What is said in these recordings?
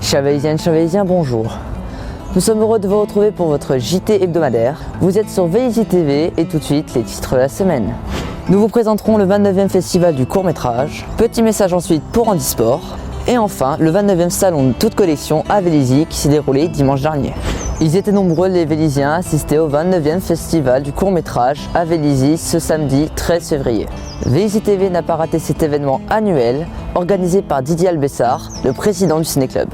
Chers Vélésiens, bonjour. Nous sommes heureux de vous retrouver pour votre JT hebdomadaire. Vous êtes sur Vélizy TV et tout de suite les titres de la semaine. Nous vous présenterons le 29e festival du court-métrage, petit message ensuite pour Handisport, et enfin le 29e salon de toute collection à Vélizy qui s'est déroulé dimanche dernier. Ils étaient nombreux les Véliziens à assister au 29e festival du court-métrage à Vélizy ce samedi 13 février. Vélizy TV n'a pas raté cet événement annuel organisé par Didier Albessard, le président du Ciné-Club.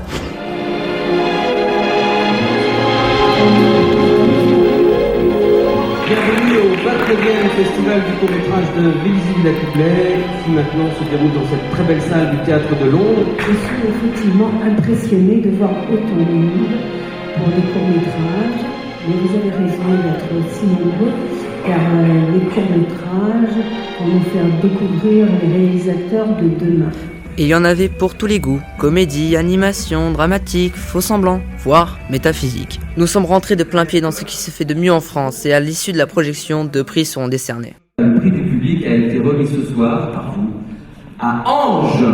Bienvenue au 29e festival du court-métrage de Vélizy-Villacoublay qui maintenant se déroule dans cette très belle salle du Théâtre de Londres. Je suis effectivement impressionnée de voir autant de monde pour les courts-métrages, mais vous avez raison d'être aussi nombreux car les courts-métrages vont nous faire découvrir les réalisateurs de demain. Et il y en avait pour tous les goûts, comédie, animation, dramatique, faux semblant, voire métaphysique. Nous sommes rentrés de plein pied dans ce qui se fait de mieux en France et à l'issue de la projection, 2 prix seront décernés. Le prix du public a été remis ce soir par vous à Ange.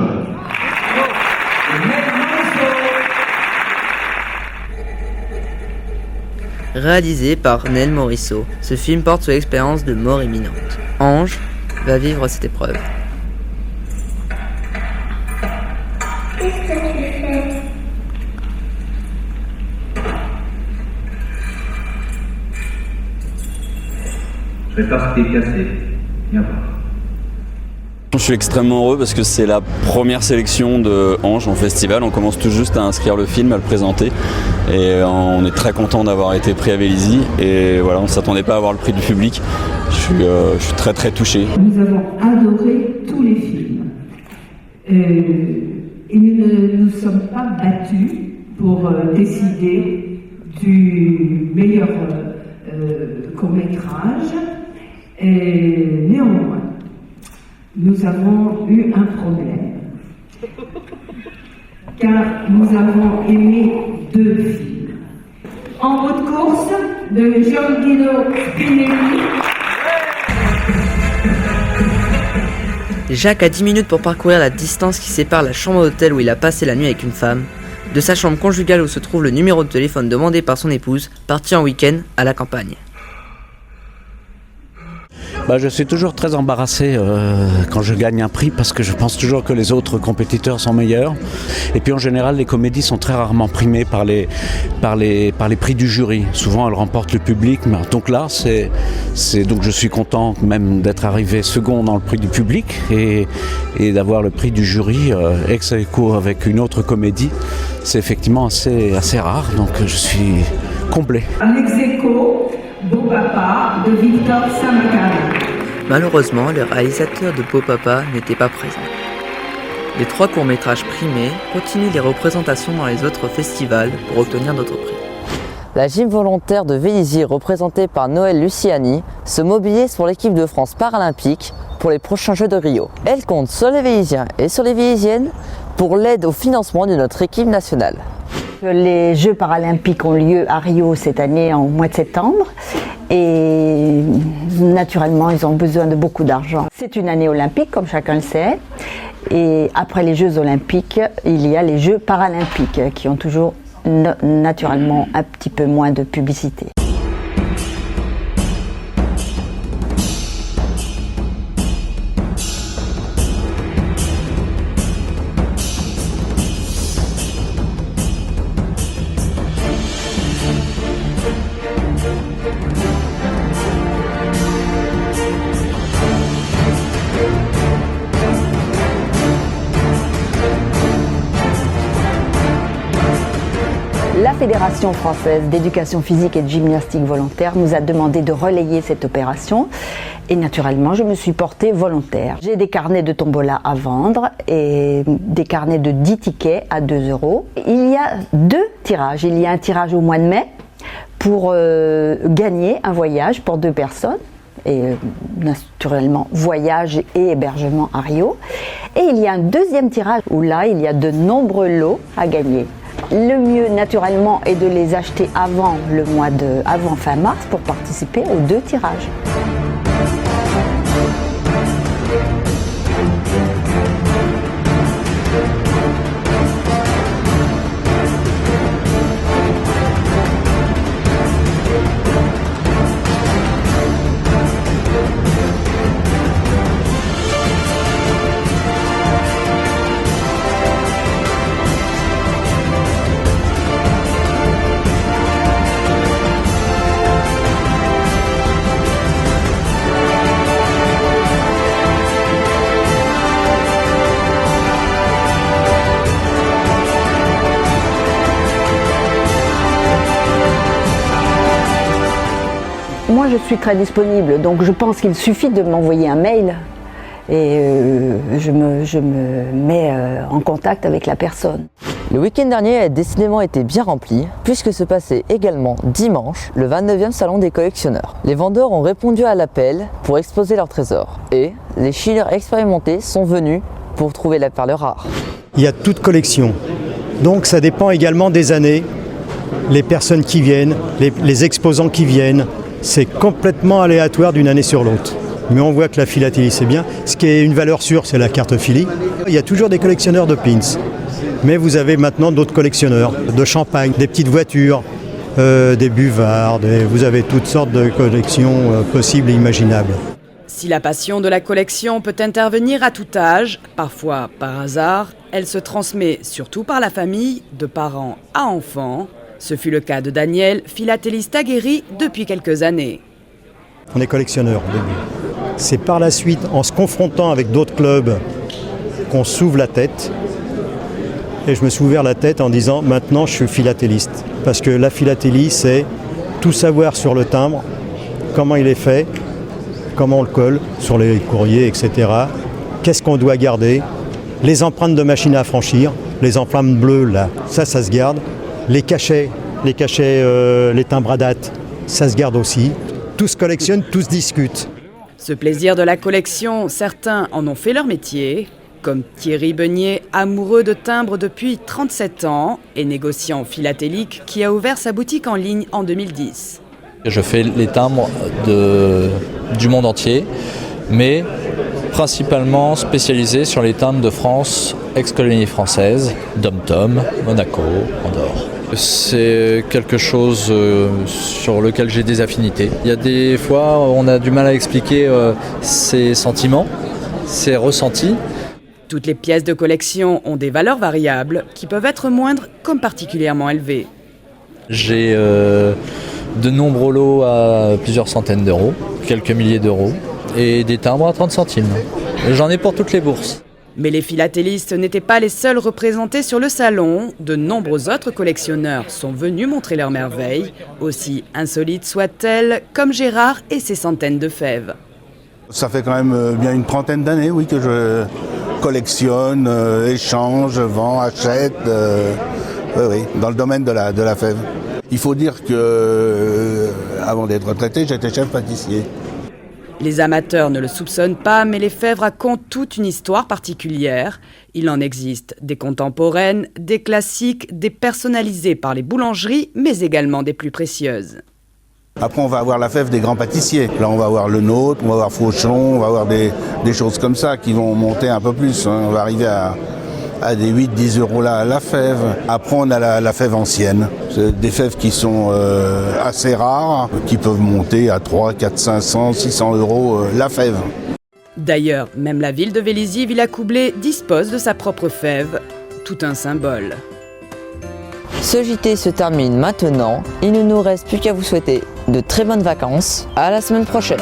Réalisé par Nel Morisseau, ce film porte sur l'expérience de mort imminente. Ange va vivre cette épreuve. Qu'est-ce que tu fais? Je répare ce qui est cassé. Viens voir. Je suis extrêmement heureux parce que c'est la première sélection de Ange en festival. On commence tout juste à inscrire le film, à le présenter. Et on est très content d'avoir été pris à Vélizy. Et voilà, on ne s'attendait pas à avoir le prix du public. Je suis très très touché. Nous avons adoré tous les films. Et nous ne nous sommes pas battus pour décider du meilleur court-métrage. Et néanmoins, nous avons eu un problème. Car nous avons aimé 2 films. En route course de Giorgino Spinelli. Jacques a 10 minutes pour parcourir la distance qui sépare la chambre d'hôtel où il a passé la nuit avec une femme, de sa chambre conjugale où se trouve le numéro de téléphone demandé par son épouse, parti en week-end à la campagne. Je suis toujours très embarrassé quand je gagne un prix parce que je pense toujours que les autres compétiteurs sont meilleurs. Et puis en général, les comédies sont très rarement primées par les prix du jury. Souvent, elles remportent le public. Donc là, donc je suis content même d'être arrivé second dans le prix du public et d'avoir le prix du jury ex aequo avec une autre comédie. C'est effectivement assez rare. Donc je suis comblé. Un ex aequo, Beau Papa de Victor Saint-Macary. Malheureusement, le réalisateur de Beau Papa n'était pas présent. Les 3 courts-métrages primés continuent les représentations dans les autres festivals pour obtenir d'autres prix. La gym volontaire de Vélizy, représentée par Noël Luciani, se mobilise pour l'équipe de France paralympique pour les prochains Jeux de Rio. Elle compte sur les Véliziens et sur les Véliziennes pour l'aide au financement de notre équipe nationale. Les Jeux paralympiques ont lieu à Rio cette année au mois de septembre et naturellement ils ont besoin de beaucoup d'argent. C'est une année olympique comme chacun le sait et après les Jeux olympiques il y a les Jeux paralympiques qui ont toujours naturellement un petit peu moins de publicité. La Fédération française d'éducation physique et de gymnastique volontaire nous a demandé de relayer cette opération et naturellement je me suis portée volontaire. J'ai des carnets de tombola à vendre et des carnets de 10 tickets à 2 €. Il y a 2 tirages. Il y a un tirage au mois de mai pour gagner un voyage pour 2 personnes. Et naturellement voyage et hébergement à Rio. Et il y a un 2e tirage où là il y a de nombreux lots à gagner. Le mieux naturellement est de les acheter avant fin mars pour participer aux 2 tirages. suis très disponible, donc je pense qu'il suffit de m'envoyer un mail et je me mets en contact avec la personne. Le week-end dernier a décidément été bien rempli, puisque se passait également dimanche le 29e salon des collectionneurs. Les vendeurs ont répondu à l'appel pour exposer leurs trésors, et les chillers expérimentés sont venus pour trouver la perle rare. Il y a toute collection, donc ça dépend également des années, les personnes qui viennent, les exposants qui viennent, c'est complètement aléatoire d'une année sur l'autre. Mais on voit que la philatélie c'est bien, ce qui est une valeur sûre c'est la cartophilie. Il y a toujours des collectionneurs de pins. Mais vous avez maintenant d'autres collectionneurs de champagne, des petites voitures, des buvards, vous avez toutes sortes de collections possibles et imaginables. Si la passion de la collection peut intervenir à tout âge, parfois par hasard, elle se transmet surtout par la famille, de parents à enfants. Ce fut le cas de Daniel, philatéliste aguerri depuis quelques années. On est collectionneur au début. C'est par la suite, en se confrontant avec d'autres clubs, qu'on s'ouvre la tête. Et je me suis ouvert la tête en disant maintenant je suis philatéliste. Parce que la philatélie c'est tout savoir sur le timbre, comment il est fait, comment on le colle sur les courriers, etc. Qu'est-ce qu'on doit garder, les empreintes de machine à franchir, les empreintes bleues là, ça se garde. Les cachets, les timbres à date, ça se garde aussi. Tout se collectionne, tout se discute. Ce plaisir de la collection, certains en ont fait leur métier. Comme Thierry Beugnier, amoureux de timbres depuis 37 ans et négociant philatélique qui a ouvert sa boutique en ligne en 2010. Je fais les timbres du monde entier, mais principalement spécialisé sur les timbres de France, ex-colonie française, Dom-Tom, Monaco, Andorre. C'est quelque chose sur lequel j'ai des affinités. Il y a des fois, on a du mal à expliquer ses sentiments, ses ressentis. Toutes les pièces de collection ont des valeurs variables qui peuvent être moindres comme particulièrement élevées. J'ai de nombreux lots à plusieurs centaines d'euros, quelques milliers d'euros, et des timbres à 30 centimes. J'en ai pour toutes les bourses. Mais les philatélistes n'étaient pas les seuls représentés sur le salon. De nombreux autres collectionneurs sont venus montrer leurs merveilles, aussi insolites soient-elles, comme Gérard et ses centaines de fèves. Ça fait quand même bien une trentaine d'années, oui, que je collectionne, échange, vends, achète, oui, dans le domaine de la fève. Il faut dire que, avant d'être retraité, j'étais chef pâtissier. Les amateurs ne le soupçonnent pas, mais les fèves racontent toute une histoire particulière. Il en existe des contemporaines, des classiques, des personnalisées par les boulangeries, mais également des plus précieuses. Après, on va avoir la fève des grands pâtissiers. Là, on va avoir le nôtre, on va avoir Fauchon, on va avoir des choses comme ça qui vont monter un peu plus. On va arriver à des 8-10 euros la fève. Après, on a la fève ancienne. C'est des fèves qui sont assez rares, qui peuvent monter à 3, 4, 500, 600 euros la fève. D'ailleurs, même la ville de Vélizy-Villacoublay dispose de sa propre fève. Tout un symbole. Ce JT se termine maintenant. Il ne nous reste plus qu'à vous souhaiter de très bonnes vacances. À la semaine prochaine.